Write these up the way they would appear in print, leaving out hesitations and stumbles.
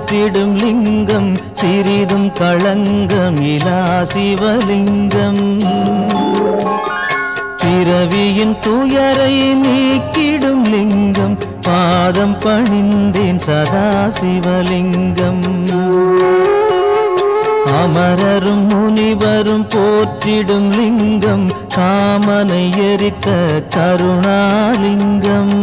போற்றிடும் லிங்கம் சிறிதும் களங்கமிலா சிவலிங்கம். பிறவியின் துயரை நீக்கிடும் லிங்கம் பாதம் பணிந்தேன் சதா சிவலிங்கம். அமரரும் முனிவரும் போற்றிடும் லிங்கம் காமனை எரித்த கருணாலிங்கம்.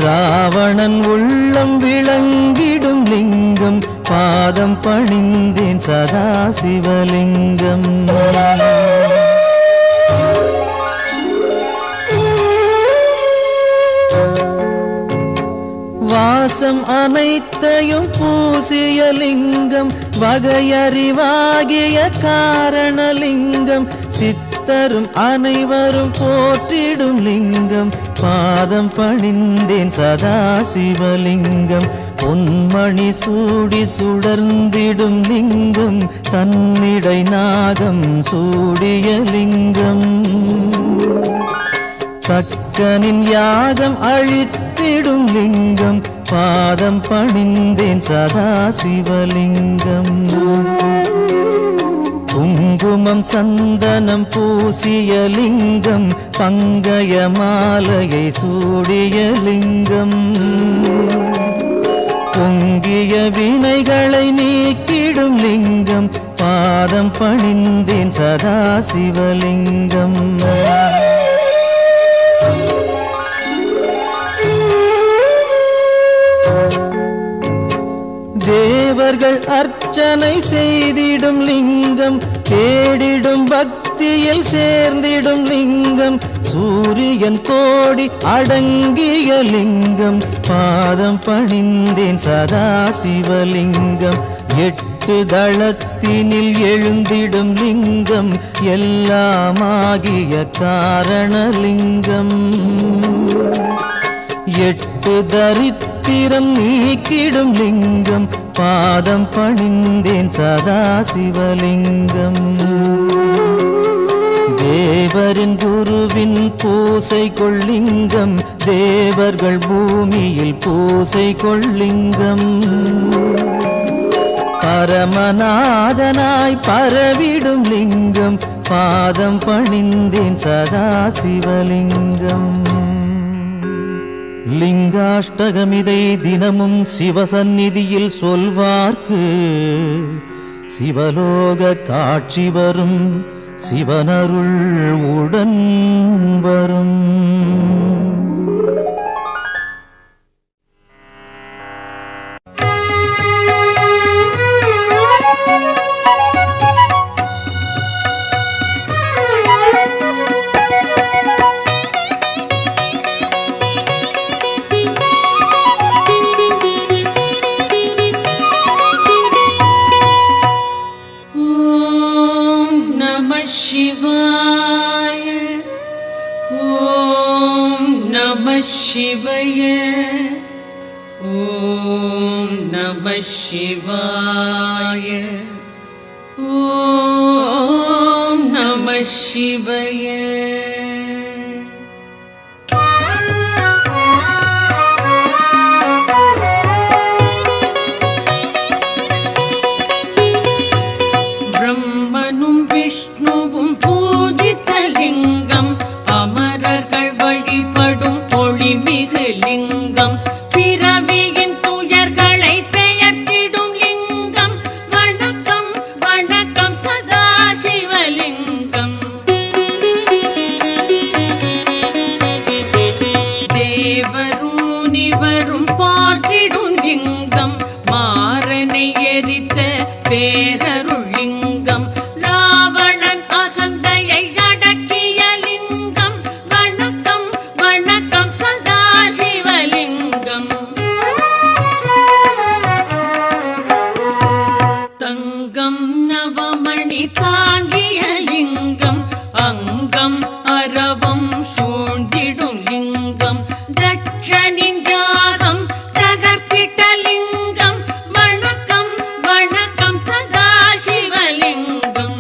ராவணன் உள்ளம் விளங்கிடும் லிங்கம் பாதம் பணிந்தேன் சதா சிவலிங்கம். வாசம் அனைத்தையும் பூசிய லிங்கம் வகையறிவாகிய காரணலிங்கம். சித்தரும் அனைவரும் போற்றிடும் லிங்கம் பாதம் பணிந்தேன் சதா சிவலிங்கம். பொன்மணி சூடி சுடர்ந்திடும் லிங்கம் தன்னிடை நாகம் சூடிய லிங்கம். தக்கனின் யாகம் அழித்திடும் லிங்கம் பாதம் பணிந்தேன் சதா சிவலிங்கம். குங்குமம் சந்தனம் பூசிய லிங்கம் பங்கய மாலையை சூடிய லிங்கம். பொங்கிய வினைகளை நீக்கிடும் லிங்கம் பாதம் பணிந்தேன் சதா சிவலிங்கம். தேவர்கள் அர்ச்சனை செய்திடும் லிங்கம் தேடிடும் பக்தியில் சேர்ந்திடும் லிங்கம். சூரியன் கோடி அடங்கிய லிங்கம் பாதம் பணிந்தேன் சதா சிவலிங்கம். 8 தளத்தினில் எழுந்திடும் லிங்கம் எல்லாமாகிய காரணலிங்கம். 8 தரித்திரம் நீக்கிடும் லிங்கம் பாதம் பணிந்தேன் சதா சிவலிங்கம். தேவரின் குருவின் பூசை கொள்ளிங்கம் தேவர்கள் பூமியில் பூசை கொள்ளிங்கம். பரமநாதனாய் பரவிடும் லிங்கம் பாதம் பணிந்தேன் சதா சிவலிங்கம். லிங்காஷ்டகமிதை தினமும் சிவசந்நிதியில் சொல்வார்க்கு சிவலோக காட்சி வரும் சிவனருள் உடன் வரும். शिवय ॐ नमः शिवाय ॐ नमः शिवाय. ब्रह्मनुं विष्णुवुं पूजितलिङ्गम् अमरர்கள் வழிபடும் ஒளிமிகு லிங்கம். பிறவியின் துயர்களை பெயர்த்திடும் லிங்கம் வணக்கம் வணக்கம் சதா சிவலிங்கம். தேவரும் முனிவரும் போற்றிடும் லிங்கம் மாறனை எரித்த பேரருள் லிங்கம். ராவணன் அகந்தையை அடக்கிய லிங்கம் வணக்கம் வணக்கம் சதா சிவலிங்கம். தங்கம் நவமணி தாங்கிய லிங்கம் அங்கம் அரவம் சூழ்ந்திடும் லிங்கம். தட்சனின் யாகம் தகர்த்திட்ட லிங்கம் வணக்கம் வணக்கம் சதா சிவலிங்கம்.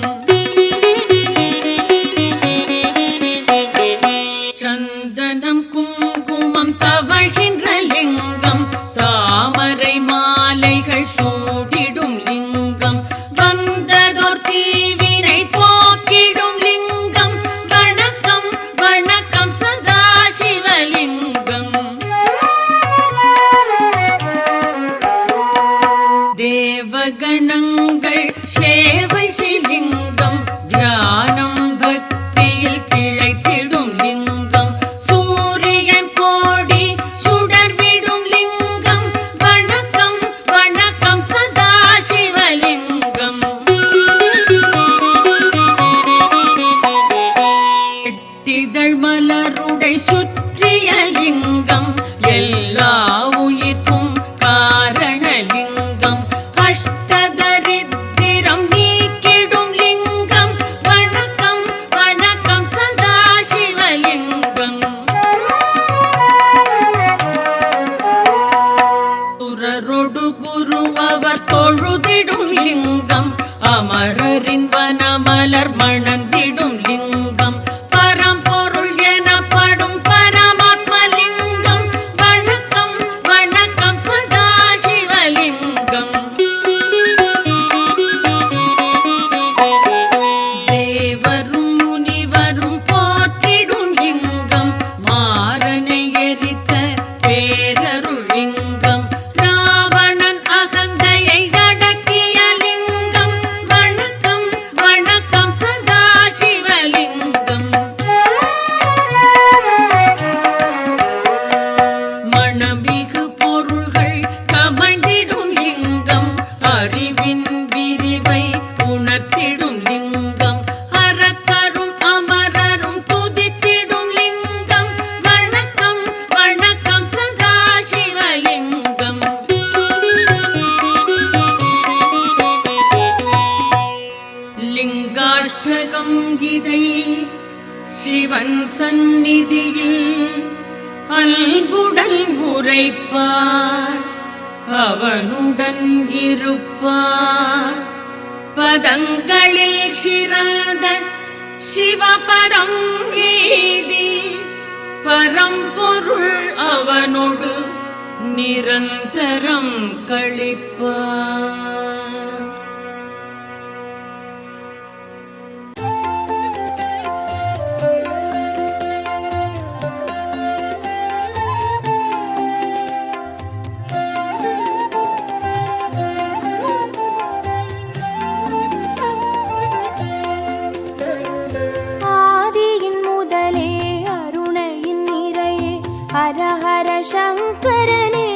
சந்தனம் குங்குமம் தவழ்கின்ற லிங்கம் தாமரை தீவினை போக்கிடும் லிங்கம் வணக்கம் வணக்கம் சதாசிவலிங்கம். தேவகணங்கள் சேவை சிலிங்கம் தியானம் பக்தியில் திளைத்திடும் லிங்கம் சூரியன் கோடி சுடர்விடும் லிங்கம் வணக்கம் வணக்கம் சதாசிவலிங்கம். எட்டிதழ் மலருடை சுற்றிய லிங்கம் எல்லா உயிர்க்கும் காரணலிங்கம் அஷ்டதரித்திரம் நீக்கிடும் லிங்கம் வணக்கம் வணக்கம் சதாசிவலிங்கம். சுரரொடு குரு அவர் தொழுதிடும் லிங்கம் அமரரின் வனமலர் மணந்திடும் லிங்கம் பரம்பொருள் எனப்படும் பரமாத்மலிங்கம் வணக்கம் வணக்கம் சதாசிவலிங்கம். தேவரும் முனிவரும் போற்றிடும் லிங்கம் மாறனை எரித்த பேரருள் லிங்கம் ராவணன் அகந்தையை அடக்கிய லிங்கம் வணக்கம் வணக்கம் சதாசிவலிங்கம். மணமிகு பொருள்கள் கமழ்ந்திடும் லிங்கம் அறிவின் விரிவை உணர்த்திடும் லிங்கம் அரக்கரும் அமரரும் துதித்திடும் லிங்கம் வணக்கம் வணக்கம் சதாசிவலிங்கம். லிங்காஷ்டகம் இதை சிவன் சந்நிதியில் அன்புடன் உரைப்பார் அவனுடன் இருப்பார் பதங்களில் சிறந்த சிவபரம் ஏதி பரம்பொருள் அவனோடு நிரந்தரம் கழிப்பார். ஹரஹர சங்கரனே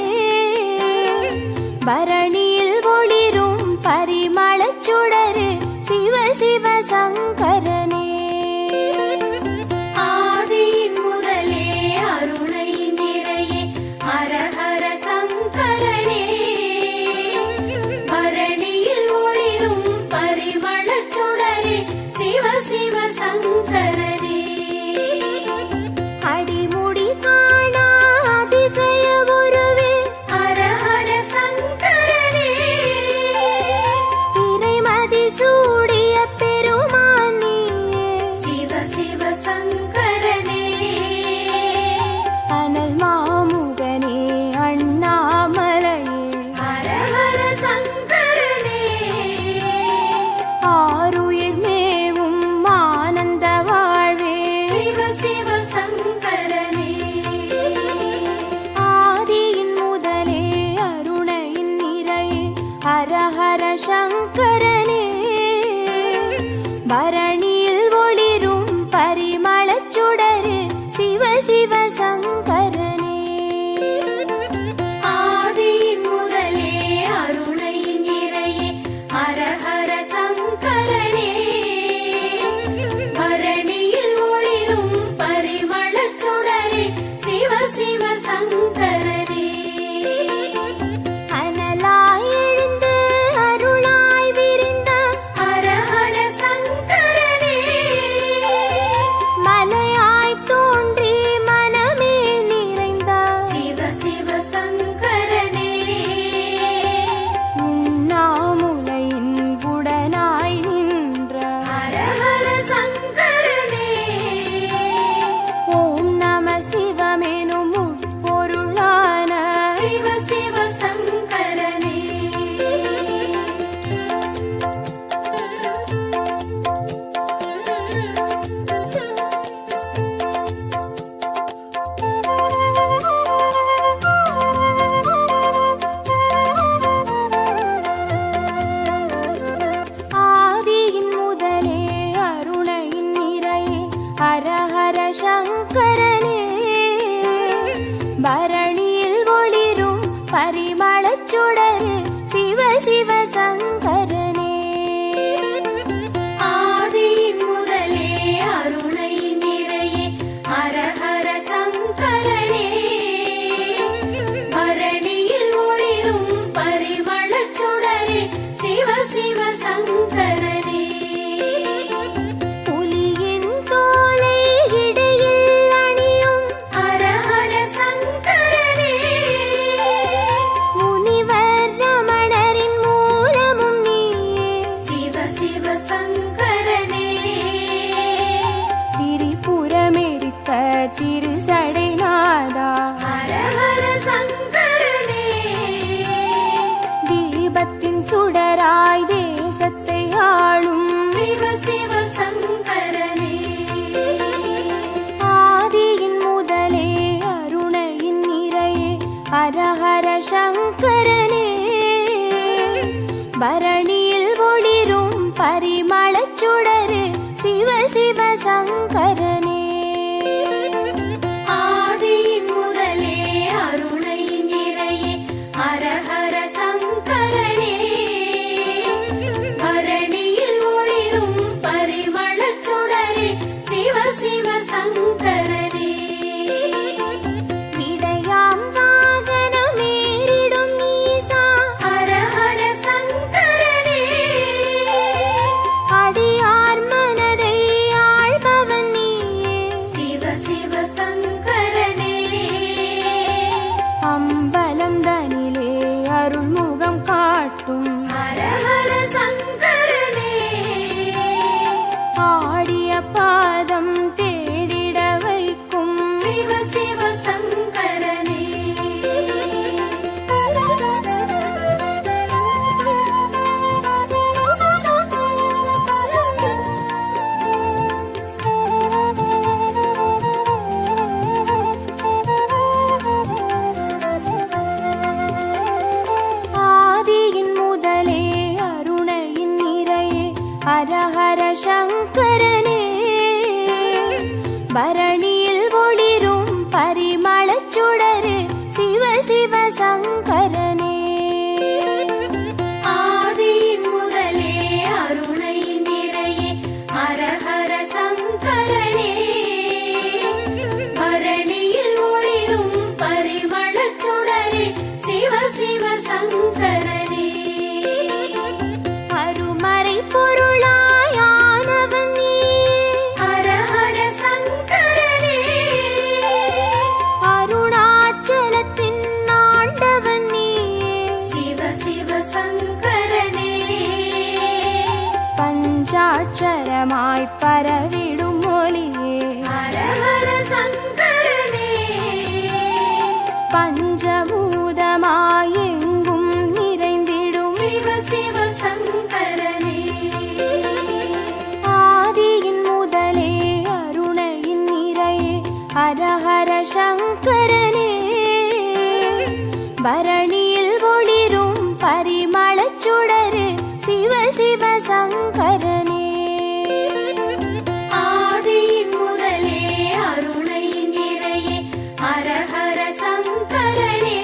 பரணியில் ஒளிரும் பரிமளச் சுடரே சிவ சிவ சங்கரனே. ஆதியின் முதலே அருணையின் நிறையே ஹரஹர சங்கரனே பரணியில் ஒளிரும் பரிமளச் சுடரே சிவ சிவ சங்கரனே. அடிமுடி காணா அதிசய உருவே ஹரஹர சங்கரனே இறைமதி சூடிய பெருமான் நீயே சிவ சிவ சங்கரனே. அனல் மாமுகனே அண்ணாமலையே ஹரஹர சங்கரனே ஆருயிர் மேவும் ஆனந்த வாழ்வே சிவ சிவ சங்கரனே. ஆதியின் முதலே அருணையின் நிறையே ஹரஹர சங்கரனே பரணியில் ஒளிரும் பரிமளச் சுடரே சிவ சிவ சங்கரனே. ஆதியின் முதலே அருணையின் நிறையே ஹரஹர சங்கரனே பரணியில் ஒளிரும் பரிமளச் சுடரே சிவ சிவ சங்கரனே. அனலாய் எழுந்து அருளாய் விரிந்த ஹரஹர சங்கரனே சங்கரனே. ஆதியின் முதலே அருணையின் நிறையே ஹரஹர சங்கரனே. பரணியில் ஒளிரும் பரிமளச் சுடரே சிவ சிவ சங்கரனே. விடையாம் வாகனமேறிடும் ஈசா ஹரஹர சங்கரனே. அடியார் மனதை ஆள்பவன் நீயே. சிவ சிவ சங்கரனே. அம்பலம் தனிலே அருள்முகம் காட்டும் ஹரஹர சங்கரனே. ஆடிய பாதம் தேடிட வைக்கும் சிவ சிவ சங்கரனே. ஆதியின் முதலே அருணையின் நிறையே ஹரஹர சங்கரனே. பரணியில் ஒளிரும் பரிமளச் சுடரே சிவ சிவ சங்கரனே. ஆதியின் முதலே அருணையின் நிறையே ஹரஹர சங்கரனே. பரணியில் ஒளிரும் பரிமளச் சுடரே சிவ சிவ சங்கரனே. அருமறை பொருளாயானவன் நீயே. ஹரஹர சங்கரனே. அருணாச்சலத்தின் ஆண்டவன் நீயே. சிவ சிவ சங்கரனே. பஞ்சாட்சரமாய் பரவிடும் ஒளியே. ஹரஹர சங்கரனே. பஞ்சபூதமாய் எங்கும் நிறைந்திடும் சிவ சிவ சங்கரனே. ஆதியின் முதலே அருணையின் நிறையே ஹரஹர சங்கரனே. பரணியில் ஒளிரும் பரிமளச் சுடரே சிவ சிவ சங்கரனே. ஆதியின் முதலே அருணையின் நிறையே ஹரஹர சங்கரனே.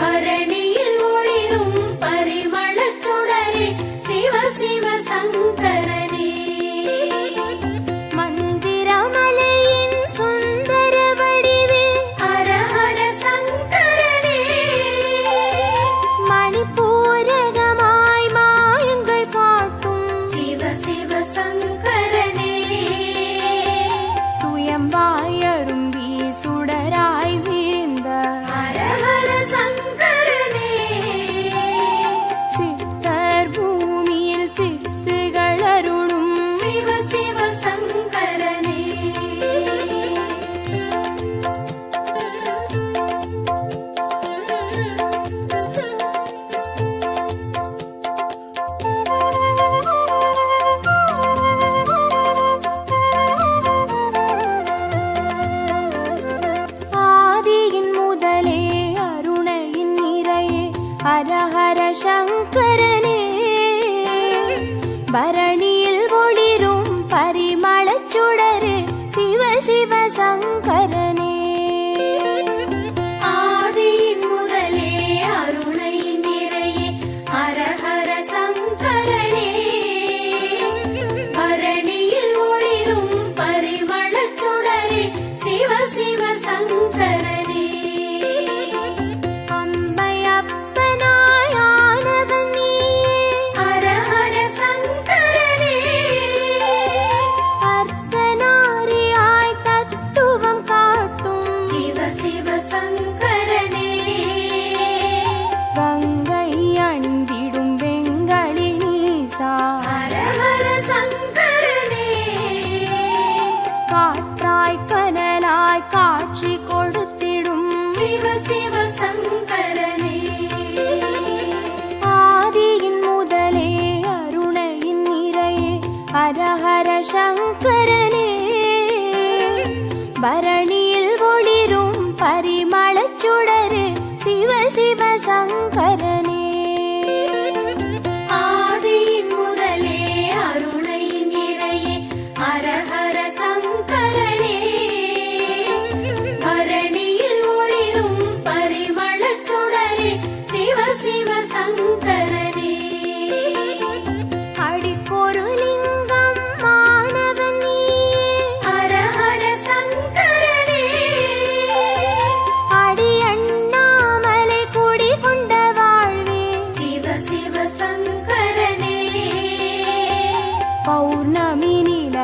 பரணியில் ஒளிரும் பரிமளச் சுடரே சிவ சிவ சங்கரனே. மந்திரமலையின் சுந்தர வடிவே ஹரஹர சங்கரனே. மணிப்பூரகமாய் மாயங்கள் காட்டும் சிவ சிவ சங்கரனே. சுயம்பாயரும்பி சுடராய் வீழ்ந்த ஹரஹர சங்கரனே. சித்தர் பூமியில் சித்துகள் அருளும் சிவ சிவ சங்கரனே. ஆதியின் முதலே அருணையின் நிறையே ஹரஹர சங்கரனே. பரணியில் ஒளிரும் பரிமளச் சுடரே சிவ சிவ சங்கரனே. ஆதியின் முதலே அருணையின் நிறையே ஹரஹர சங்கரனே. பரணியில் ஒளிரும் பரிமளச் சுடரே சிவ சிவ சங்கரனே. அம்பையப்பனாய் ஆனவன் நீயே. ஹரஹர சங்கரனே. அர்த்தநாரியாய் தத்துவம் காட்டும் சிவ சிவ சங்கரனே. கங்கை அணிந்திடும் வெங்கடி நீசா. ஹரஹர சங்கரனே. காற்றாய் கனலாய் காட்சி கொடுத்திடும் சிவ சிவ சங்கரனே. ஆதியின் முதலே அருணையின் நிறையே ஹரஹர சங்கரனே. பரணியில் ஒளிரும் பரிமளச் சுடரே சிவ சிவ சங்கரனே. ஆதியின் முதலே அருணையின் நிறையே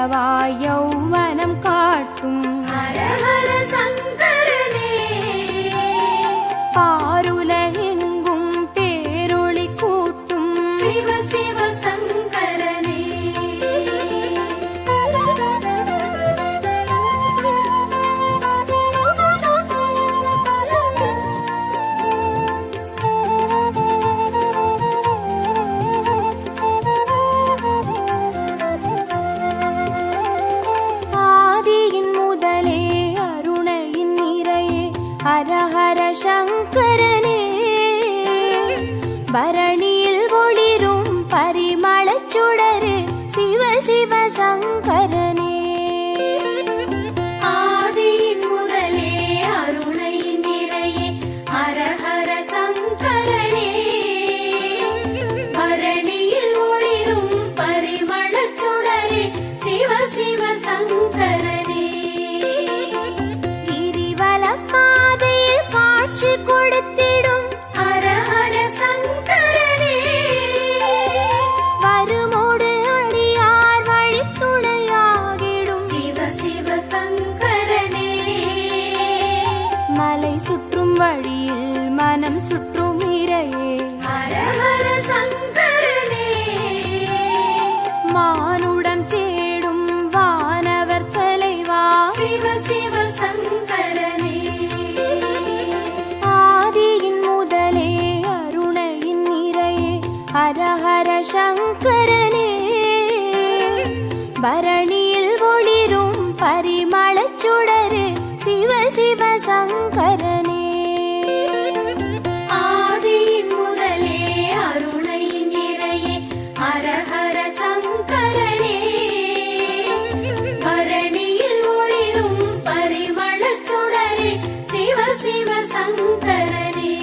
நிலவாய் யௌவனம் காட்டும் ஹர ஹர சங்கரனே பாருலகெங்கும் பேரொளி கூட்டும் சிவ சிவ சங்கரனே ஆதியின் முதலே அருணையின் நிறையே ஹர ஹர சங்கரனே பரணியில் ஒளிரும் பரிமளச் சுடரு சிவ சிவ சங்கரனே ஆதியின் முதலே அருணையின் நிறையே ஹர ஹர சங்கரனே பரணியில் ஒளிரும் பரிமளச் சுடரே சிவ சிவ சங்கரனே கிரிவலம் பாதையில் காட்சி கொடுத்திடும் ஹர ஹர சங்கரனே வருமோடு அடியார் வழித்துணையாகிடும் சிவ சிவ சங்கரனே மலை சுற்றும் வழியில் மனம் சுற்றும் இறையே ஹர ஹர சங்கரனே மானுடம் தேடும் வானவர் தலைவா சிவ சிவ சங்கரனே ஆதியின் முதலே அருணையின் நிறையே ஹர ஹர சங்கரனே பரணியில் ஒளிரும் பரிமளச் சுடரு சிவ சிவ சங்கரனே ஆதியின் முதலே அருணையின் நிறையே ஹர ஹர சங்கரனே பரணியில் ஒளிரும் பரிமளச் சுடரே சிவ சிவ சங்கரனே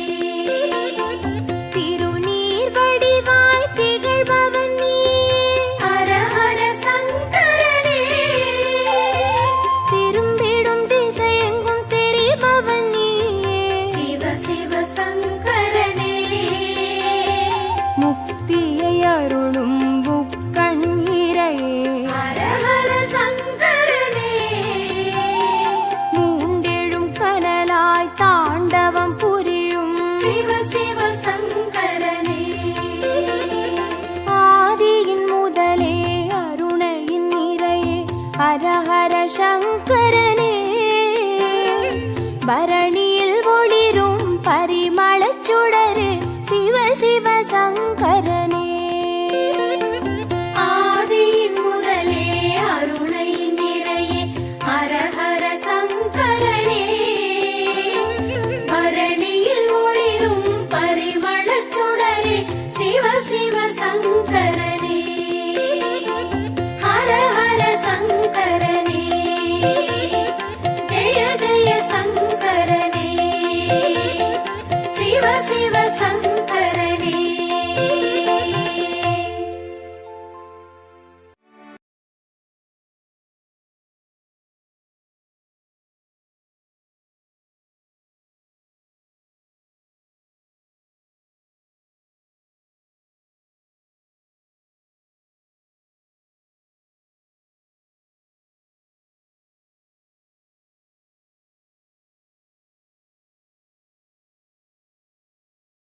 திருநீர் வடிவாய் திகழ்பவன் நீயே ஹர ஹர சங்கரனே திரும்பிடும் திசையெங்கும் தெரிபவன் நீயே சிவ சிவ சங்கரனே முக்தியை அருளும் முக்கண் இறையே ஹர ஹர சங்கரனே மூண்டெழும் கனலாய் தாண்டவம் புரியும் சிவ சிவ சங்கரனே ஆதியின் முதலே அருணையின் நிறையே ஹர ஹர சங்கர